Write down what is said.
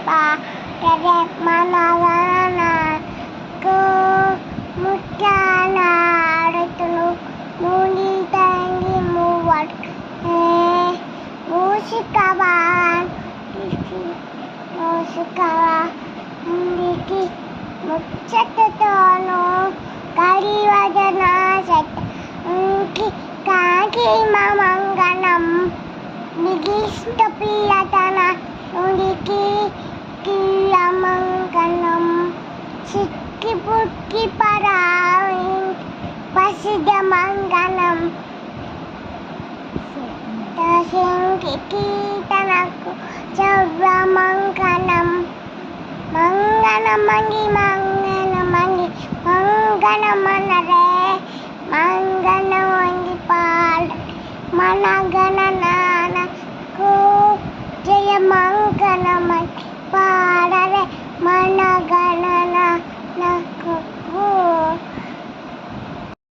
పాడరే మనకు ముత్యాలాడుతును ముని తంగి మూవడు మూసికవాన్ మూసికవానికి ముచ్చటతోను కలివదన సత్కి కాకి మంగళం నిగిష్ట ప్రియతన నుడికి కిల్లమంగళం చిక్కి పుక్కి పరావి పసిద మంగళం శంకి తనకు చవ్వమంగళం మంగళమంగి మంగళమంగి మంగళమనరే మంగళమంగి పాడ మన గణనానకు జయ మంగళమంగి పాడ